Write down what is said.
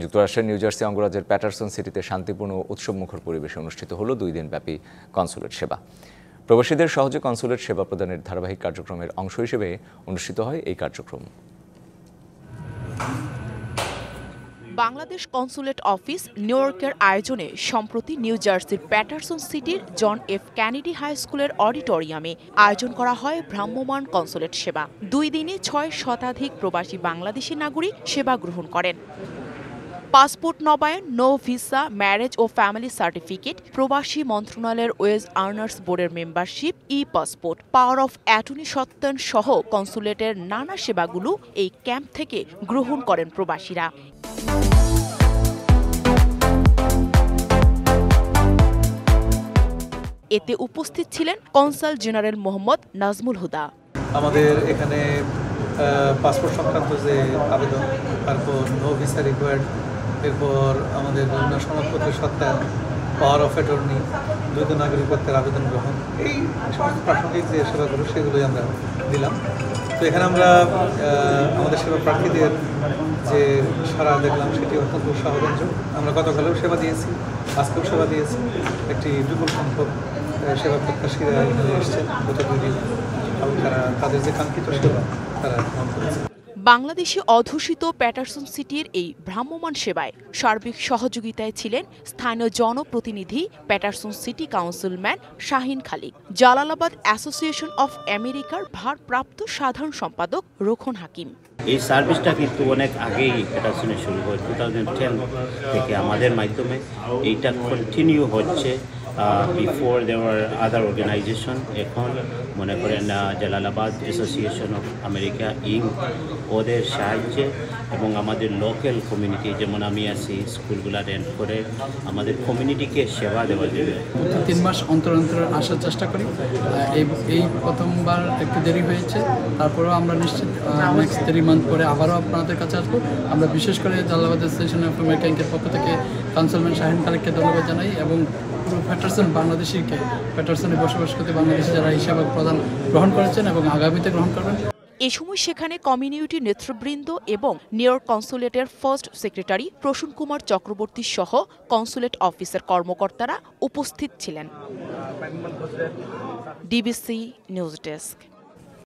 যুক্তরাষ্ট্রের new jersey অঙ্গরাজ্যের Patterson সিটিতে শান্তিপূর্ণ ও উৎসবমুখর পরিবেশে অনুষ্ঠিত হলো 2 দিনব্যাপী কনসুলেট সেবা। প্রবাসীদের সহজে কনসুলেট সেবা প্রদানের ধারাবাহিক কার্যক্রমের অংশ হিসেবে অনুষ্ঠিত হয় এই কার্যক্রম। বাংলাদেশ কনসুলেট অফিস নিউ ইয়র্কের আয়োজনে সম্প্রতি নিউ জার্সির প্যাটারসন সিটির জন এফ কেনেডি হাই স্কুলের অডিটোরিয়ামে আয়োজন করা হয় ভ্রাম্যমাণ কনসুলেট সেবা। 2 দিনে 6 শতাধিক প্রবাসী বাংলাদেশি নাগরিক সেবা গ্রহণ করেন। পাসপোর্ট নবায়ন, নো ভিসা, ম্যারেজ ও ফ্যামিলি সার্টিফিকেট, প্রবাসী মন্ত্রণালয়ের ওয়েজ আর্নার্স বোর্ডের membership, passport, power of attorney সত্যায়ন সহ কনসুলেটের নানা সেবাগুলো এই ক্যাম্প থেকে গ্রহণ করেন প্রবাসীরা। এতে উপস্থিত ছিলেন কনসাল জেনারেল মোহাম্মদ নাজমুল হুদা। আমাদের এখানে পাসপোর্ট সংক্রান্ত যে আবেদন, তারপর নো ভিসা রিকোয়ার্ড, এরপর আমাদের বিভিন্ন সনদপত্রের সত্যায়ন, পাওয়ার অফ অ্যাটর্নি, দ্বৈত নাগরিকত্বের আবেদন গ্রহণ, এই সমস্ত প্রাসঙ্গিক যে সেবাগুলো সেগুলোই আমরা দিলাম। তো এখানে আমরা আমাদের সেবা প্রার্থীদের যে সাড়া দেখলাম সেটি অত্যন্ত উৎসাহব্যঞ্জক। আমরা গতকালেও সেবা দিয়েছি, আজকেও সেবা দিয়েছি। একটি বিপুল সংখ্যক সেবা প্রত্যাশীরা এখানে এসেছেন গত 2 দিন, এবং তারা তাদের যে কাঙ্ক্ষিত সেবা তারা গ্রহণ করেছে। বাংলাদেশে অধ্যুষিত প্যাটারসন সিটির এই ভ্রাম্যমাণ সেবায় সার্বিক সহযোগিতায় ছিলেন স্থানীয় জনপ্রতিনিধি Paterson city councilman Shahin Khalik, Jalalabad association of আমেরিকার ভারপ্রাপ্ত সাধারণ সম্পাদক রোখন হাকিম। এই সার্ভিসটা কিন্তু অনেক আগেই প্যাটারসনে শুরু হয়, 2010 থেকে আমাদের মাধ্যমে এইটা কন্টিনিউ হচ্ছে। বিফোর দেওয়ার আদার অর্গানাইজেশন, এখন মনে করেন জালালাবাদ অ্যাসোসিয়েশন অফ আমেরিকা ওদের সাহায্যে এবং আমাদের লোকাল কমিউনিটি, যেমন আমি আছি, স্কুলগুলা রেন্ট করে আমাদের কমিউনিটিকে সেবা দেওয়া যাবে। 3 মাস অন্তর অন্তর আসার চেষ্টা করি। এই প্রথমবার একটু দেরি হয়েছে, তারপরেও আমরা নিশ্চিত নেক্সট 3 মান্থ পরে আবারও আপনাদের কাছে আসবো। আমরা বিশেষ করে জালালাবাদ অ্যাসোসিয়েশন অফ আমেরিকার পক্ষ থেকে কাউন্সিলম্যান শাহিন খালিককে ধন্যবাদ জানাই, এবং পুরো প্যাটারসন বাংলাদেশিকে, প্যাটারসনে বসবাস করতে বাংলাদেশি যারা এই সেবা প্রদান গ্রহণ করেছেন এবং আগামীতে গ্রহণ করবেন। এ সময় সেখানে কমিউনিটি নেতৃবৃন্দ এবং নিউ ইয়র্ক কনসুলেটের ফার্স্ট সেক্রেটারি প্রসূন কুমার চক্রবর্তী সহ কনসুলেট অফিসের কর্মকর্তারা উপস্থিত ছিলেন। DBC news desk.